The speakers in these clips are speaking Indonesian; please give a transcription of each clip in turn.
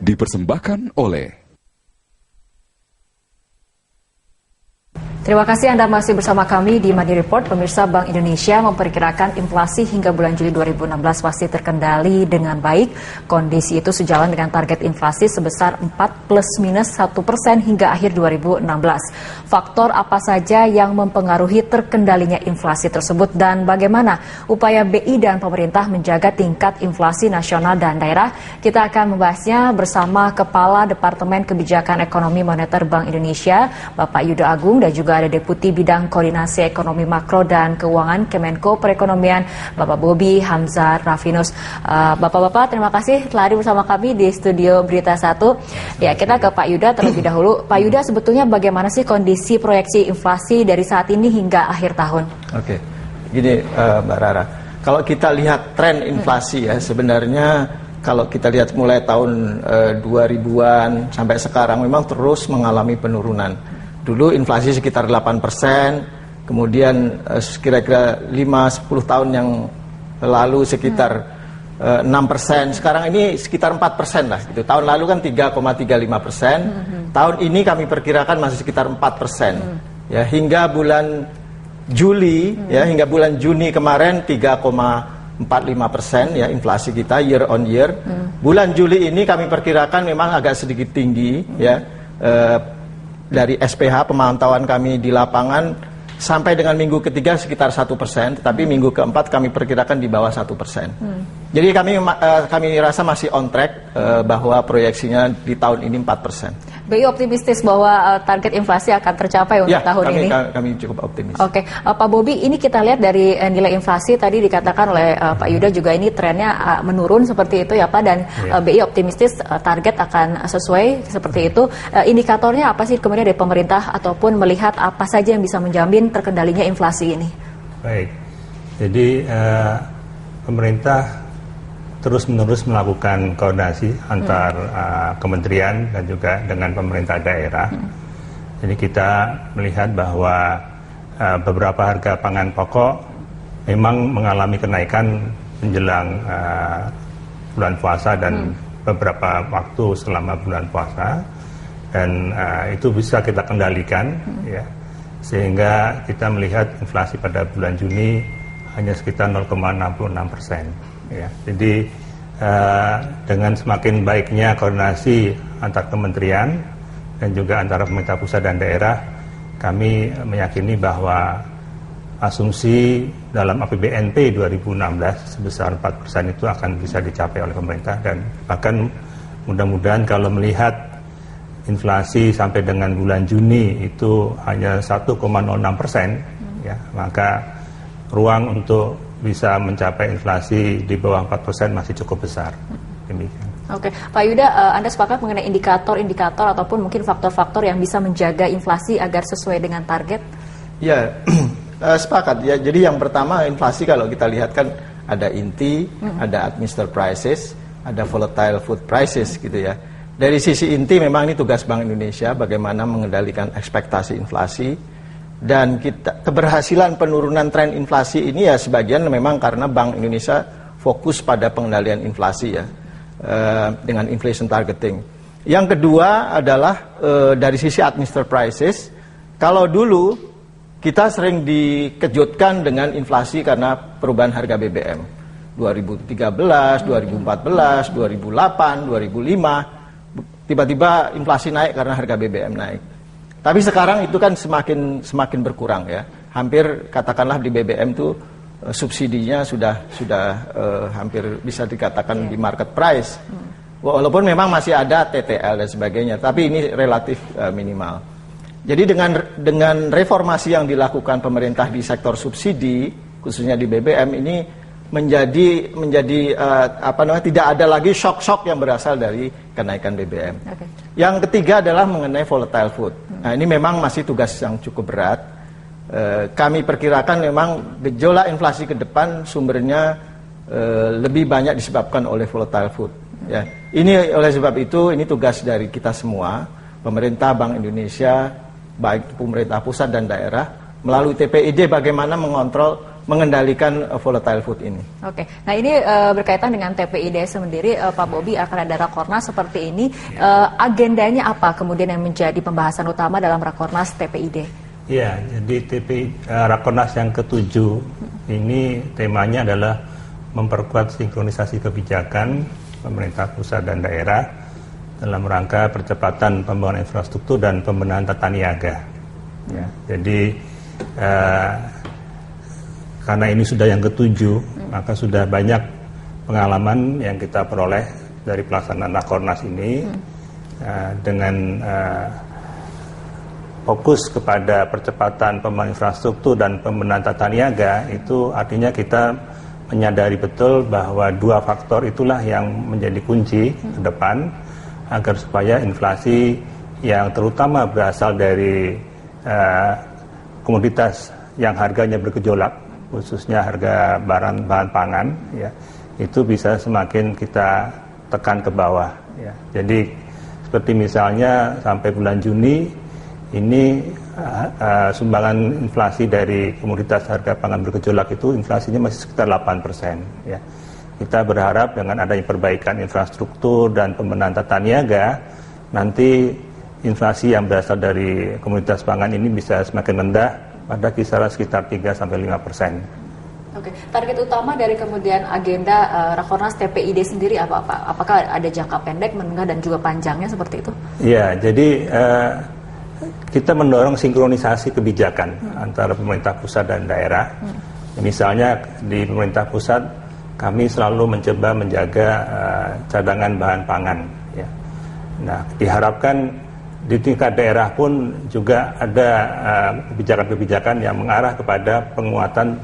dipersembahkan oleh Terima kasih Anda masih bersama kami di Money Report. Pemirsa, Bank Indonesia memperkirakan inflasi hingga bulan Juli 2016 masih terkendali dengan baik. Kondisi itu sejalan dengan target inflasi sebesar 4 plus minus 1% hingga akhir 2016. Faktor apa saja yang mempengaruhi terkendalinya inflasi tersebut dan bagaimana upaya BI dan pemerintah menjaga tingkat inflasi nasional dan daerah? Kita akan membahasnya bersama Kepala Departemen Kebijakan Ekonomi Moneter Bank Indonesia, Bapak Yuda Agung, dan juga ada Deputi Bidang Koordinasi Ekonomi Makro dan Keuangan Kemenko Perekonomian, Bapak Bobi Hamzah Rafinus. Bapak-bapak, terima kasih telah hadir bersama kami di studio Berita 1. Ya, kita ke Pak Yuda terlebih dahulu. Pak Yuda, sebetulnya bagaimana sih kondisi proyeksi inflasi dari saat ini hingga akhir tahun? Oke, gini Mbak Rara, kalau kita lihat tren inflasi ya, sebenarnya kalau kita lihat mulai tahun 2000-an sampai sekarang memang terus mengalami penurunan. Dulu inflasi sekitar 8%, kemudian kira-kira 5-10 tahun yang lalu sekitar 6%, sekarang ini sekitar 4% lah. Gitu. Tahun lalu kan 3,35%, tahun ini kami perkirakan masih sekitar 4%. Ya, hingga bulan Juli, ya hingga bulan Juni kemarin 3,45% ya inflasi kita year on year. Bulan Juli ini kami perkirakan memang agak sedikit tinggi ya. Dari SPH pemantauan kami di lapangan sampai dengan minggu ketiga sekitar 1%, tetapi minggu keempat kami perkirakan di bawah 1%. Jadi kami rasa masih on track bahwa proyeksinya di tahun ini 4%. BI optimistis bahwa target inflasi akan tercapai untuk tahun ini? Kami cukup optimis. Oke, Pak Bobi, ini kita lihat dari nilai inflasi tadi dikatakan oleh Pak Yuda juga ini trennya menurun seperti itu ya Pak, dan BI optimistis target akan sesuai seperti itu. Indikatornya apa sih kemudian dari pemerintah ataupun melihat apa saja yang bisa menjamin terkendalinya inflasi ini? Baik, jadi pemerintah terus-menerus melakukan koordinasi antar kementerian dan juga dengan pemerintah daerah. Jadi kita melihat bahwa beberapa harga pangan pokok memang mengalami kenaikan menjelang bulan puasa dan beberapa waktu selama bulan puasa, dan itu bisa kita kendalikan, ya, sehingga kita melihat inflasi pada bulan Juni hanya sekitar 0,66%. Ya, jadi dengan semakin baiknya koordinasi antar kementerian dan juga antara pemerintah pusat dan daerah, kami meyakini bahwa asumsi dalam APBNP 2016 sebesar 4% itu akan bisa dicapai oleh pemerintah, dan bahkan mudah-mudahan kalau melihat inflasi sampai dengan bulan Juni itu hanya 1,06%, ya, maka ruang untuk bisa mencapai inflasi di bawah 4% masih cukup besar. Demikian. Oke, Pak Yuda, Anda sepakat mengenai indikator-indikator ataupun mungkin faktor-faktor yang bisa menjaga inflasi agar sesuai dengan target? Ya, sepakat ya. Jadi yang pertama, inflasi kalau kita lihat kan ada inti, ada administered prices, ada volatile food prices gitu ya. Dari sisi inti memang ini tugas Bank Indonesia bagaimana mengendalikan ekspektasi inflasi. Dan keberhasilan penurunan tren inflasi ini ya sebagian memang karena Bank Indonesia fokus pada pengendalian inflasi ya, dengan inflation targeting. Yang kedua adalah dari sisi administered prices. Kalau dulu kita sering dikejutkan dengan inflasi karena perubahan harga BBM 2013, 2014, 2008, 2005, tiba-tiba inflasi naik karena harga BBM naik. Tapi sekarang itu kan semakin berkurang ya. Hampir katakanlah di BBM itu subsidinya sudah hampir bisa dikatakan di market price. Walaupun memang masih ada TTL dan sebagainya, tapi ini relatif minimal. Jadi dengan reformasi yang dilakukan pemerintah di sektor subsidi, khususnya di BBM ini menjadi tidak ada lagi shock-shock yang berasal dari kenaikan BBM. Okay. Yang ketiga adalah mengenai volatile food. Nah, ini memang masih tugas yang cukup berat. Kami perkirakan memang gejolak inflasi ke depan sumbernya lebih banyak disebabkan oleh volatile food. Ya, ini oleh sebab itu ini tugas dari kita semua, pemerintah, Bank Indonesia, baik pemerintah pusat dan daerah, melalui TPID bagaimana mengontrol mengendalikan volatile food ini. Oke, nah ini berkaitan dengan TPID sendiri, Pak Bobi, akan ada rakornas seperti ini. Agendanya apa kemudian yang menjadi pembahasan utama dalam rakornas TPID? Ya, jadi rakornas yang ke-7 ini temanya adalah memperkuat sinkronisasi kebijakan pemerintah pusat dan daerah dalam rangka percepatan pembangunan infrastruktur dan pembenahan tata niaga. Ya, jadi karena ini sudah yang ke-7, maka sudah banyak pengalaman yang kita peroleh dari pelaksanaan rakornas ini dengan fokus kepada percepatan pembangunan infrastruktur dan pembenahan tata niaga. Itu artinya kita menyadari betul bahwa dua faktor itulah yang menjadi kunci ke depan agar supaya inflasi yang terutama berasal dari komoditas yang harganya bergejolak, khususnya harga bahan pangan, ya, itu bisa semakin kita tekan ke bawah. Ya. Jadi seperti misalnya sampai bulan Juni ini sumbangan inflasi dari komoditas harga pangan bergejolak itu inflasinya masih sekitar 8%. Ya. Kita berharap dengan adanya perbaikan infrastruktur dan pembenahan tata niaga, nanti inflasi yang berasal dari komoditas pangan ini bisa semakin rendah pada kisaran sekitar 3-5%. Oke, target utama dari kemudian agenda rakornas TPID sendiri apa Pak? Apakah ada jangka pendek, menengah dan juga panjangnya seperti itu? Ya, jadi kita mendorong sinkronisasi kebijakan antara pemerintah pusat dan daerah. Misalnya di pemerintah pusat kami selalu mencoba menjaga cadangan bahan pangan. Ya. Nah, diharapkan di tingkat daerah pun juga ada kebijakan-kebijakan yang mengarah kepada penguatan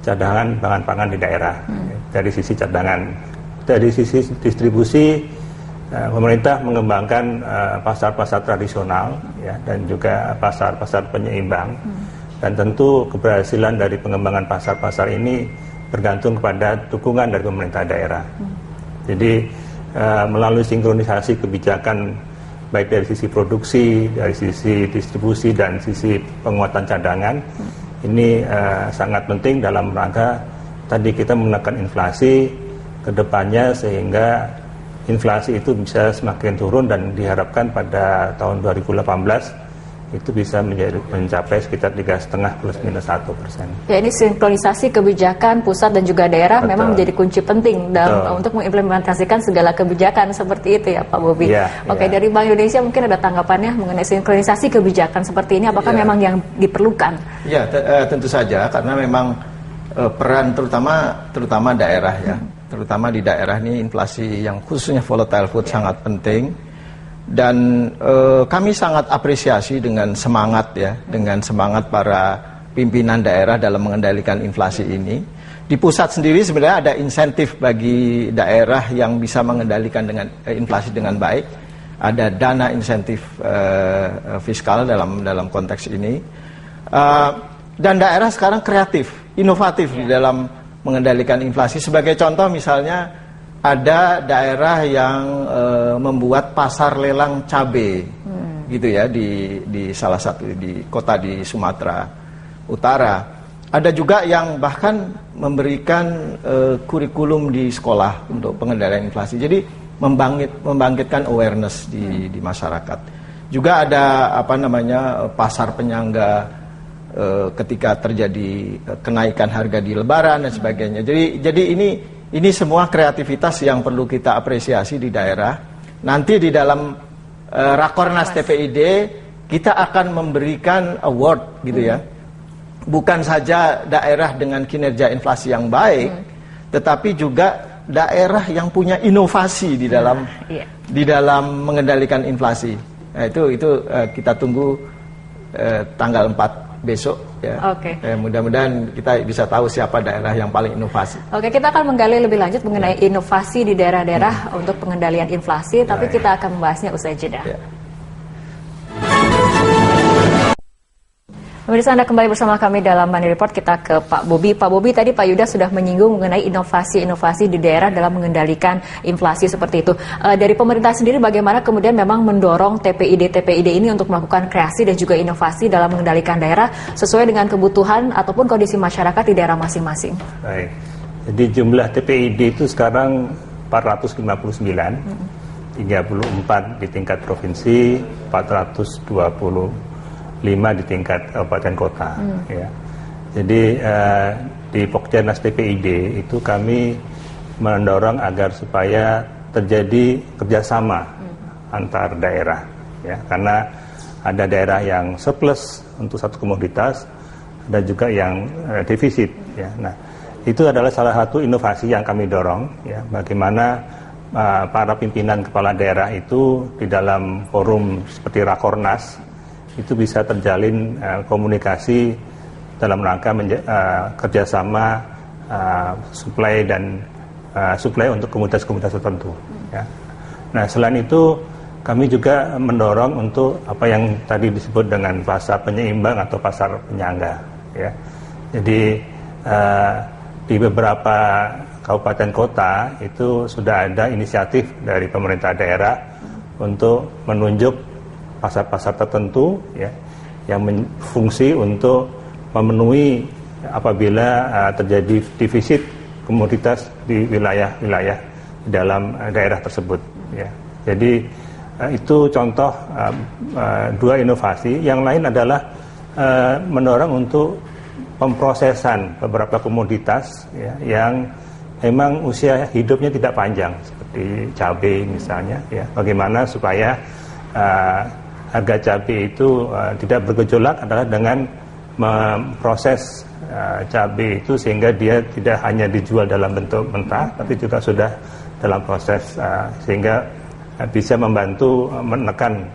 cadangan bahan pangan di daerah. Dari sisi cadangan, dari sisi distribusi, pemerintah mengembangkan pasar-pasar tradisional, ya, dan juga pasar-pasar penyeimbang. Dan tentu keberhasilan dari pengembangan pasar-pasar ini bergantung kepada dukungan dari pemerintah daerah. Jadi melalui sinkronisasi kebijakan baik dari sisi produksi, dari sisi distribusi, dan sisi penguatan cadangan, ini sangat penting dalam rangka tadi kita menekan inflasi ke depannya sehingga inflasi itu bisa semakin turun dan diharapkan pada tahun 2018 itu bisa mencapai sekitar 3,5 +-1%. Ya, ini sinkronisasi kebijakan pusat dan juga daerah. Betul. Memang menjadi kunci penting dalam untuk mengimplementasikan segala kebijakan seperti itu ya Pak Bobi. Ya, Oke, ya. Dari Bank Indonesia mungkin ada tanggapannya mengenai sinkronisasi kebijakan seperti ini, apakah memang yang diperlukan? Ya, tentu saja karena memang peran terutama daerah ya. Terutama di daerah ini inflasi yang khususnya volatile food sangat penting. Dan kami sangat apresiasi dengan semangat para pimpinan daerah dalam mengendalikan inflasi ini. Di pusat sendiri sebenarnya ada insentif bagi daerah yang bisa mengendalikan dengan inflasi dengan baik. Ada dana insentif fiskal dalam konteks ini. Dan daerah sekarang kreatif, inovatif di dalam mengendalikan inflasi. Sebagai contoh misalnya ada daerah yang membuat pasar lelang cabai, gitu ya, di salah satu di kota di Sumatera Utara. Ada juga yang bahkan memberikan kurikulum di sekolah untuk pengendalian inflasi. Jadi membangkitkan awareness di masyarakat. Juga ada pasar penyangga ketika terjadi kenaikan harga di Lebaran dan sebagainya. Jadi ini semua kreativitas yang perlu kita apresiasi di daerah. Nanti di dalam Rakornas TPID kita akan memberikan award gitu ya. Bukan saja daerah dengan kinerja inflasi yang baik, tetapi juga daerah yang punya inovasi di dalam mengendalikan inflasi. Nah, itu kita tunggu tanggal 4 besok ya. Oke. Mudah-mudahan kita bisa tahu siapa daerah yang paling inovasi. Oke, kita akan menggali lebih lanjut mengenai inovasi di daerah-daerah untuk pengendalian inflasi, tapi kita akan membahasnya usai jeda. Pemirsa, Anda kembali bersama kami dalam Money Report. Kita ke Pak Bobi. Pak Bobi, tadi Pak Yuda sudah menyinggung mengenai inovasi-inovasi di daerah dalam mengendalikan inflasi seperti itu. Dari pemerintah sendiri bagaimana kemudian memang mendorong TPID ini untuk melakukan kreasi dan juga inovasi dalam mengendalikan daerah sesuai dengan kebutuhan ataupun kondisi masyarakat di daerah masing-masing? Baik. Jadi jumlah TPID itu sekarang 459, 34 di tingkat provinsi, 425 di tingkat kabupaten kota. Ya. Jadi di Pokjanas TPID itu kami mendorong agar supaya terjadi kerjasama antar daerah, ya, karena ada daerah yang surplus untuk satu komoditas, ada juga yang defisit. Ya. Nah, itu adalah salah satu inovasi yang kami dorong, ya, bagaimana para pimpinan kepala daerah itu di dalam forum seperti Rakornas itu bisa terjalin komunikasi dalam rangka kerjasama suplai untuk komunitas-komunitas tertentu. Ya. Nah, selain itu kami juga mendorong untuk apa yang tadi disebut dengan pasar penyeimbang atau pasar penyangga. Ya. Jadi di beberapa kabupaten kota itu sudah ada inisiatif dari pemerintah daerah untuk menunjuk pasar-pasar tertentu, ya, yang berfungsi untuk memenuhi apabila terjadi defisit komoditas di wilayah-wilayah dalam daerah tersebut. Ya. Jadi itu contoh dua inovasi. Yang lain adalah mendorong untuk pemprosesan beberapa komoditas, ya, yang memang usia hidupnya tidak panjang seperti cabai misalnya. Ya. Bagaimana supaya harga cabai itu tidak bergejolak adalah dengan memproses cabai itu sehingga dia tidak hanya dijual dalam bentuk mentah, tapi juga sudah dalam proses sehingga bisa membantu menekan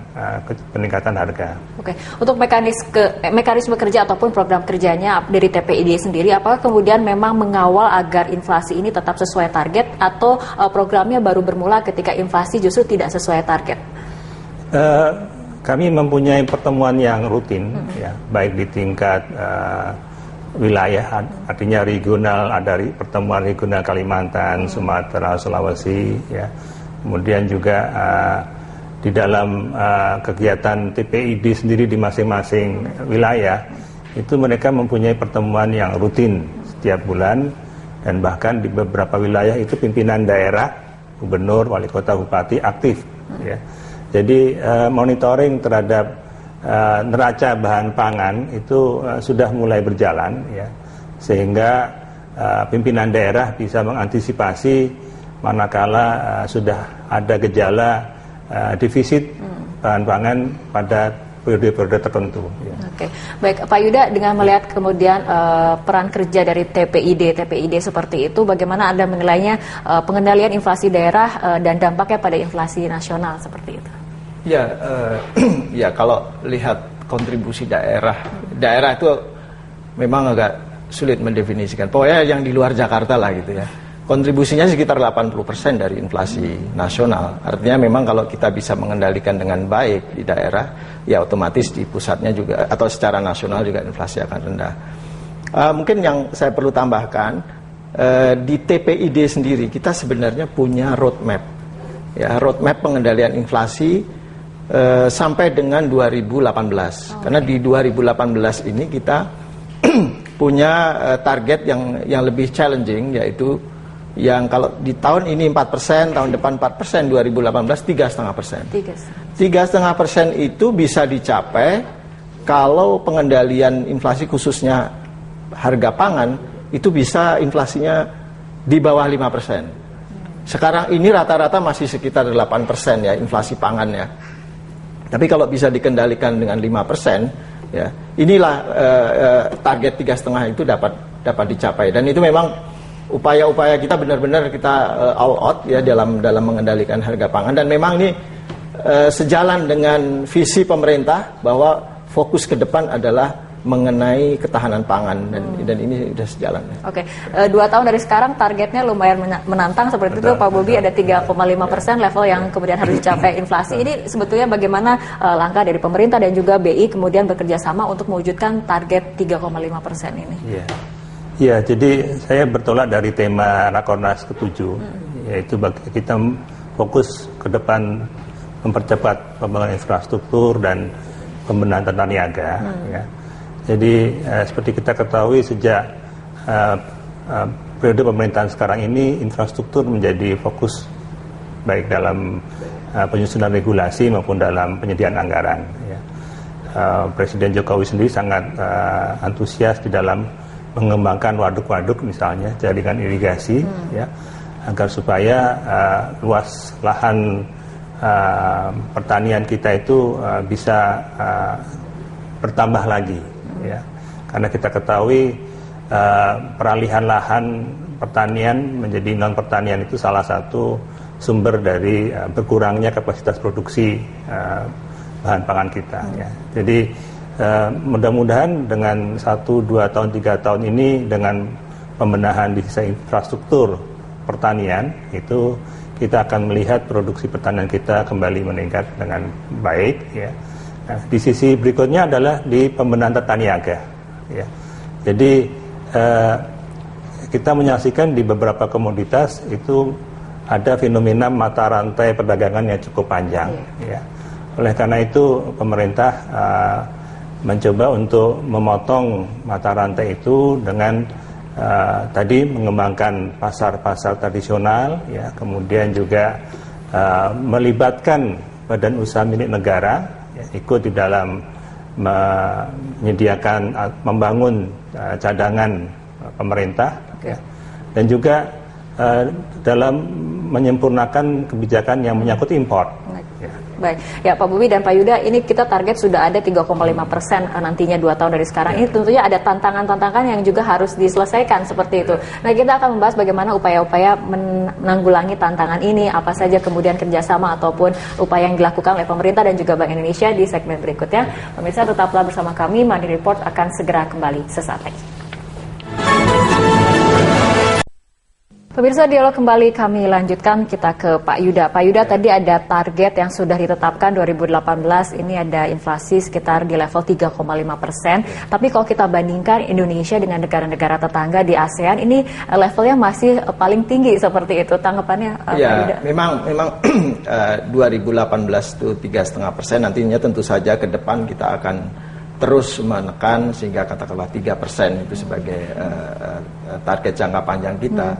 peningkatan harga. Oke, untuk mekanisme kerja ataupun program kerjanya dari TPID sendiri, apakah kemudian memang mengawal agar inflasi ini tetap sesuai target atau programnya baru bermula ketika inflasi justru tidak sesuai target? Kami mempunyai pertemuan yang rutin, ya, baik di tingkat wilayah, artinya regional, ada pertemuan regional Kalimantan, Sumatera, Sulawesi, ya. Kemudian juga di dalam kegiatan TPID sendiri di masing-masing wilayah, itu mereka mempunyai pertemuan yang rutin setiap bulan, dan bahkan di beberapa wilayah itu pimpinan daerah, gubernur, wali kota, bupati aktif, ya. Jadi monitoring terhadap neraca bahan pangan itu sudah mulai berjalan, ya, sehingga pimpinan daerah bisa mengantisipasi manakala sudah ada gejala defisit bahan pangan pada periode-periode tertentu. Ya. Oke, baik Pak Yuda, dengan melihat kemudian peran kerja dari TPID seperti itu, bagaimana Anda menilainya pengendalian inflasi daerah dan dampaknya pada inflasi nasional seperti itu? Ya, ya kalau lihat kontribusi daerah itu memang agak sulit mendefinisikan. Pokoknya yang di luar Jakarta lah gitu ya. Kontribusinya sekitar 80% dari inflasi nasional. Artinya memang kalau kita bisa mengendalikan dengan baik di daerah, ya otomatis di pusatnya juga atau secara nasional juga inflasi akan rendah. Mungkin yang saya perlu tambahkan, di TPID sendiri kita sebenarnya punya roadmap. Ya, roadmap pengendalian inflasi sampai dengan 2018. Karena di 2018 ini kita punya target yang lebih challenging, yaitu yang kalau di tahun ini 4%, tahun depan 4%, 2018 3,5%. 3,5% itu bisa dicapai kalau pengendalian inflasi khususnya harga pangan itu bisa inflasinya di bawah 5%. Sekarang ini rata-rata masih sekitar 8% ya inflasi pangannya. Tapi kalau bisa dikendalikan dengan 5%, ya inilah target 3,5 itu dapat dicapai. Dan itu memang upaya-upaya kita benar-benar kita all out ya dalam mengendalikan harga pangan, dan memang ini sejalan dengan visi pemerintah bahwa fokus ke depan adalah mengenai ketahanan pangan dan ini sudah sejalan. Oke, 2 tahun dari sekarang targetnya lumayan menantang seperti itu Pak Bobi, ada 3,5% level yang kemudian harus dicapai inflasi. Ini sebetulnya bagaimana langkah dari pemerintah dan juga BI kemudian bekerja sama untuk mewujudkan target 3,5% ini? Iya, jadi saya bertolak dari tema Rakornas ke-7, yaitu kita fokus ke depan mempercepat pembangunan infrastruktur dan pembenahan tata niaga. Ya. Jadi seperti kita ketahui sejak periode pemerintahan sekarang ini infrastruktur menjadi fokus baik dalam penyusunan regulasi maupun dalam penyediaan anggaran. Ya. Presiden Jokowi sendiri sangat antusias di dalam mengembangkan waduk-waduk misalnya, jaringan irigasi, ya, agar supaya luas lahan pertanian kita itu bisa bertambah lagi, ya. Karena kita ketahui peralihan lahan pertanian menjadi non pertanian itu salah satu sumber dari berkurangnya kapasitas produksi bahan pangan kita, ya. Jadi mudah-mudahan dengan 1, 2 tahun, 3 tahun ini dengan pembenahan di sisi infrastruktur pertanian itu kita akan melihat produksi pertanian kita kembali meningkat dengan baik, ya. Nah, di sisi berikutnya adalah di pembenahan tata niaga, ya. Jadi kita menyaksikan di beberapa komoditas itu ada fenomena mata rantai perdagangan yang cukup panjang, ya. Oleh karena itu pemerintah mencoba untuk memotong mata rantai itu dengan tadi mengembangkan pasar-pasar tradisional, ya, kemudian juga melibatkan badan usaha milik negara, ya, ikut di dalam menyediakan, membangun cadangan pemerintah, ya, dan juga dalam menyempurnakan kebijakan yang menyangkut impor. Ya. Baik, ya Pak Bobi dan Pak Yuda, ini kita target sudah ada 3,5% nantinya 2 tahun dari sekarang. Ini tentunya ada tantangan-tantangan yang juga harus diselesaikan seperti itu. Nah, kita akan membahas bagaimana upaya-upaya menanggulangi tantangan ini, apa saja kemudian kerjasama ataupun upaya yang dilakukan oleh pemerintah dan juga Bank Indonesia di segmen berikutnya. Pemirsa, tetaplah bersama kami, Mandiri Report akan segera kembali sesaat lagi. Pemirsa, dialog kembali kami lanjutkan, kita ke Pak Yuda. Pak Yuda, tadi ada target yang sudah ditetapkan 2018, ini ada inflasi sekitar di level 3,5%. Tapi kalau kita bandingkan Indonesia dengan negara-negara tetangga di ASEAN, ini levelnya masih paling tinggi seperti itu. Tanggapannya Pak Yuda? Memang 2018 itu 3,5%, nantinya tentu saja ke depan kita akan terus menekan sehingga katakanlah 3% itu sebagai target jangka panjang kita.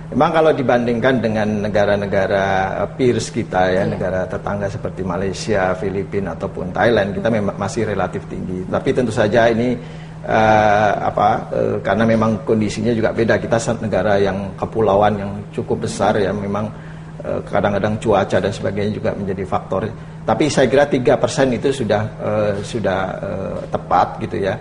Memang kalau dibandingkan dengan negara-negara peers kita, ya, negara tetangga seperti Malaysia, Filipina ataupun Thailand, kita memang masih relatif tinggi. Tapi tentu saja ini karena memang kondisinya juga beda. Kita negara yang kepulauan yang cukup besar, ya, memang kadang-kadang cuaca dan sebagainya juga menjadi faktor. Tapi saya kira 3% itu sudah tepat gitu, ya.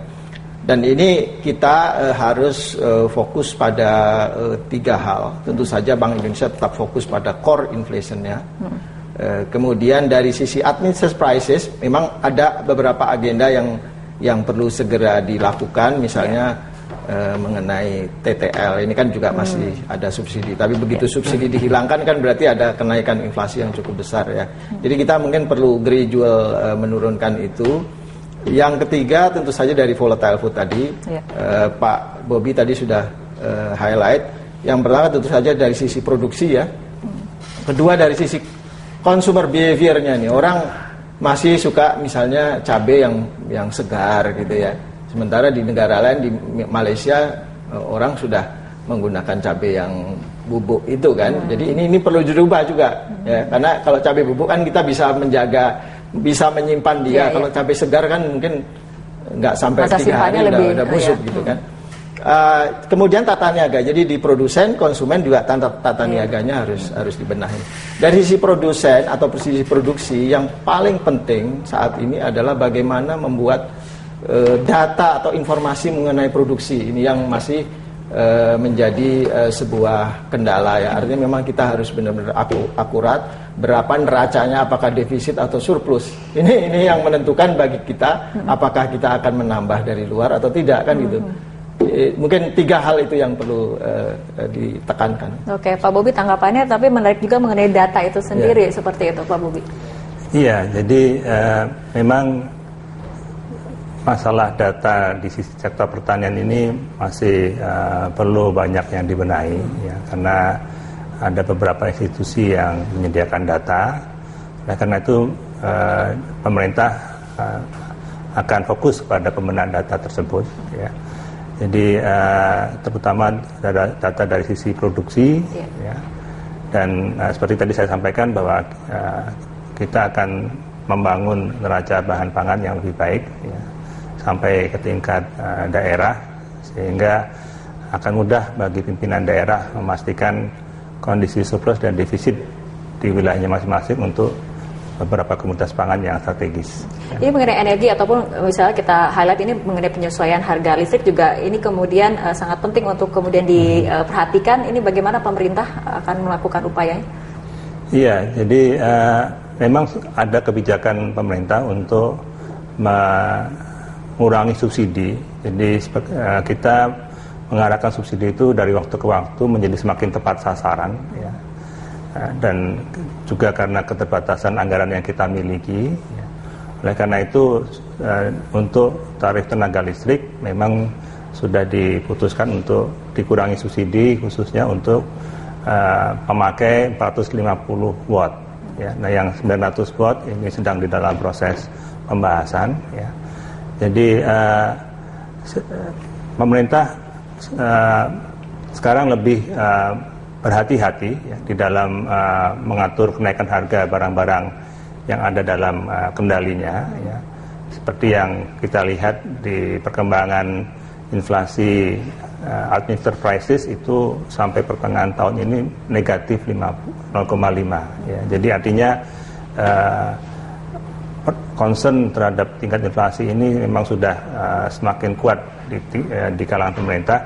Dan ini kita harus fokus pada 3 hal. Tentu saja Bank Indonesia tetap fokus pada core inflation-nya. Kemudian dari sisi administrative prices, memang ada beberapa agenda yang perlu segera dilakukan, misalnya mengenai TTL. Ini kan juga masih ada subsidi. Tapi begitu subsidi dihilangkan kan berarti ada kenaikan inflasi yang cukup besar, ya. Jadi kita mungkin perlu gradual menurunkan itu. Yang ketiga tentu saja dari volatile food tadi, Pak Bobi tadi sudah highlight. Yang pertama tentu saja dari sisi produksi, ya. Kedua dari sisi consumer behavior-nya nih, orang masih suka misalnya cabai yang segar gitu, ya. Sementara di negara lain, di Malaysia, orang sudah menggunakan cabai yang bubuk itu kan. Jadi ini perlu dirubah juga, ya. Karena kalau cabai bubuk kan kita bisa menyimpan dia. Kalau cabai segar kan mungkin nggak sampai 3 hari udah busuk gitu kan. Kemudian tata niaga. Jadi di produsen, konsumen juga tata niaganya harus dibenahi. Dari sisi produsen atau sisi produksi, yang paling penting saat ini adalah bagaimana membuat data atau informasi mengenai produksi ini yang masih menjadi sebuah kendala ya. Artinya memang kita harus benar-benar akurat berapa neracanya, apakah defisit atau surplus. Ini yang menentukan bagi kita apakah kita akan menambah dari luar atau tidak kan gitu. Mungkin 3 hal itu yang perlu ditekankan. Oke, Pak Bobi tanggapannya, tapi menarik juga mengenai data itu sendiri seperti itu, Pak Bobi. Iya, jadi memang masalah data di sisi sektor pertanian ini masih perlu banyak yang dibenahi ya, karena ada beberapa institusi yang menyediakan data. Oleh karena itu pemerintah akan fokus pada pembenahan data tersebut ya. Jadi terutama data dari sisi produksi ya. Dan seperti tadi saya sampaikan bahwa kita akan membangun neraca bahan pangan yang lebih baik ya, sampai ke tingkat daerah, sehingga akan mudah bagi pimpinan daerah memastikan kondisi surplus dan defisit di wilayahnya masing-masing untuk beberapa komoditas pangan yang strategis. Ini mengenai energi ataupun misalnya kita highlight ini mengenai penyesuaian harga listrik juga, ini kemudian sangat penting untuk kemudian diperhatikan. Ini bagaimana pemerintah akan melakukan upayanya? Iya, jadi memang ada kebijakan pemerintah untuk mengurangi subsidi. Jadi kita mengarahkan subsidi itu dari waktu ke waktu menjadi semakin tepat sasaran ya. Dan juga karena keterbatasan anggaran yang kita miliki ya. Oleh karena itu untuk tarif tenaga listrik memang sudah diputuskan untuk dikurangi subsidi, khususnya untuk pemakai 450 watt ya. Nah, yang 900 watt ini sedang di dalam proses pembahasan ya. Jadi pemerintah sekarang lebih berhati-hati ya, di dalam mengatur kenaikan harga barang-barang yang ada dalam kendalinya ya. Seperti yang kita lihat di perkembangan inflasi administered prices itu sampai pertengahan tahun ini negatif 0,5 ya. Jadi artinya concern terhadap tingkat inflasi ini memang sudah semakin kuat di kalangan pemerintah.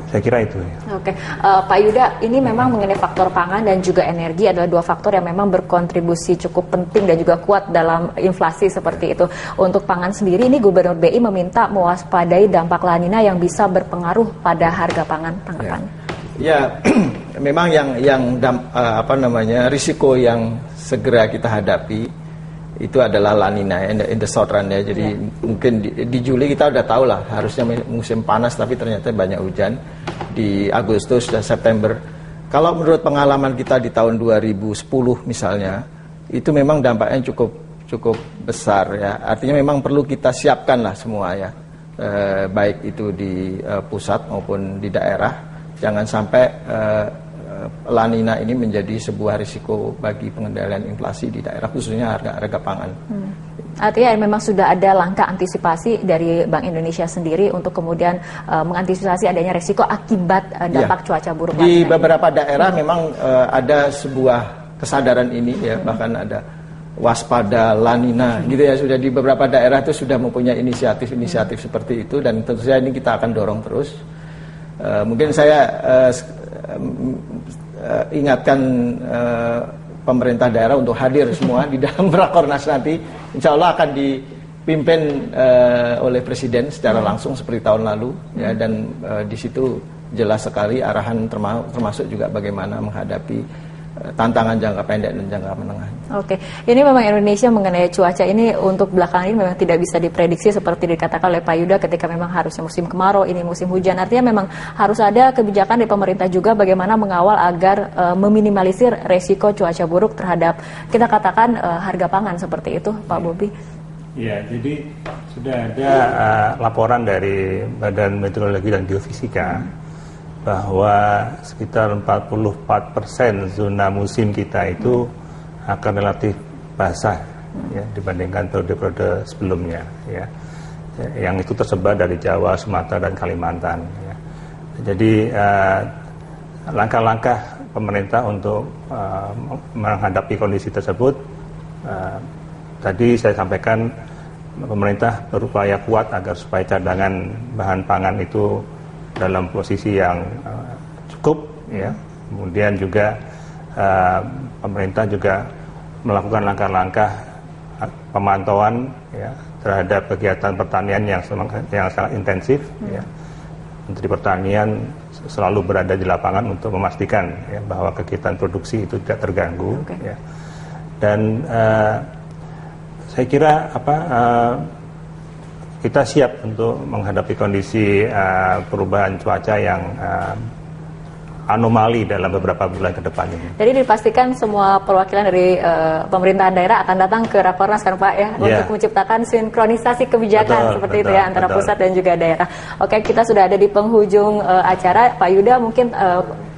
Saya kira itu. Oke, Pak Yuda, ini memang mengenai faktor pangan dan juga energi adalah 2 faktor yang memang berkontribusi cukup penting dan juga kuat dalam inflasi seperti itu. Untuk pangan sendiri, ini Gubernur BI meminta mewaspadai dampak La Nina yang bisa berpengaruh pada harga pangan. Tanggapannya? Ya, memang risiko yang segera kita hadapi itu adalah La Nina in the short run ya. Jadi mungkin di Juli kita udah tahu lah harusnya musim panas, tapi ternyata banyak hujan di Agustus dan September. Kalau menurut pengalaman kita di tahun 2010 misalnya, itu memang dampaknya cukup besar ya. Artinya memang perlu kita siapkan lah semua ya, baik itu di pusat maupun di daerah. Jangan sampai La Nina ini menjadi sebuah risiko bagi pengendalian inflasi di daerah, khususnya harga pangan. Artinya memang sudah ada langkah antisipasi dari Bank Indonesia sendiri untuk kemudian mengantisipasi adanya risiko akibat dampak cuaca buruk. Di beberapa daerah memang ada sebuah kesadaran ini ya, bahkan ada waspada La Nina gitu ya, sudah di beberapa daerah itu sudah mempunyai inisiatif seperti itu, dan tentu saja ini kita akan dorong terus. Mungkin saya ingatkan pemerintah daerah untuk hadir semua di dalam Rakornas nanti. Insya Allah akan dipimpin oleh Presiden secara langsung seperti tahun lalu ya, dan di situ jelas sekali arahan termasuk juga bagaimana menghadapi tantangan jangka pendek dan jangka menengah. Oke, ini memang Indonesia mengenai cuaca ini untuk belakangan ini memang tidak bisa diprediksi seperti dikatakan oleh Pak Yuda, ketika memang harusnya musim kemarau, ini musim hujan. Artinya memang harus ada kebijakan dari pemerintah juga bagaimana mengawal agar meminimalisir resiko cuaca buruk terhadap kita katakan harga pangan seperti itu, Pak Bobi. Ya, jadi sudah ada laporan dari Badan Meteorologi dan Geofisika bahwa sekitar 44% zona musim kita itu akan relatif basah ya, dibandingkan periode-periode sebelumnya ya. Yang itu tersebar dari Jawa, Sumatera, dan Kalimantan ya. Jadi langkah-langkah pemerintah untuk menghadapi kondisi tersebut tadi saya sampaikan pemerintah berupaya kuat agar supaya cadangan bahan pangan itu dalam posisi yang cukup, ya. Kemudian juga pemerintah juga melakukan langkah-langkah pemantauan, ya, terhadap kegiatan pertanian yang sangat intensif. Ya. Menteri Pertanian selalu berada di lapangan untuk memastikan, ya, bahwa kegiatan produksi itu tidak terganggu. Okay. Ya. Dan saya kira kita siap untuk menghadapi kondisi perubahan cuaca yang anomali dalam beberapa bulan ke depan ini. Jadi dipastikan semua perwakilan dari pemerintahan daerah akan datang ke Rakornas kan Pak ya, untuk menciptakan sinkronisasi kebijakan seperti itu ya antara pusat dan juga daerah. Oke, kita sudah ada di penghujung acara. Pak Yuda, mungkin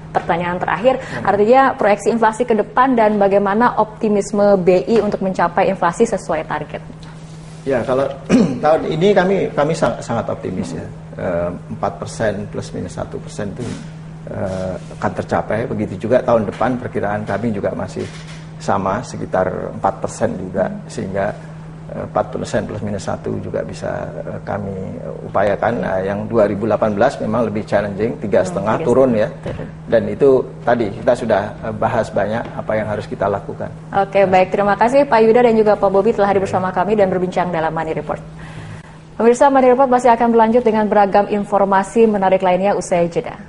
pertanyaan terakhir, artinya proyeksi inflasi ke depan dan bagaimana optimisme BI untuk mencapai inflasi sesuai target? Ya, kalau tahun ini kami sangat optimis ya. 4% plus minus 1% itu akan tercapai. Begitu juga tahun depan perkiraan kami juga masih sama, sekitar 4% juga, sehingga 4% plus minus 1 juga bisa kami upayakan. Nah, yang 2018 memang lebih challenging, 3,5 turun ya. Dan itu tadi kita sudah bahas banyak apa yang harus kita lakukan. Oke, baik, terima kasih Pak Yuda dan juga Pak Bobi telah hadir bersama kami dan berbincang dalam Money Report. Pemirsa, Money Report masih akan berlanjut dengan beragam informasi menarik lainnya usai jeda.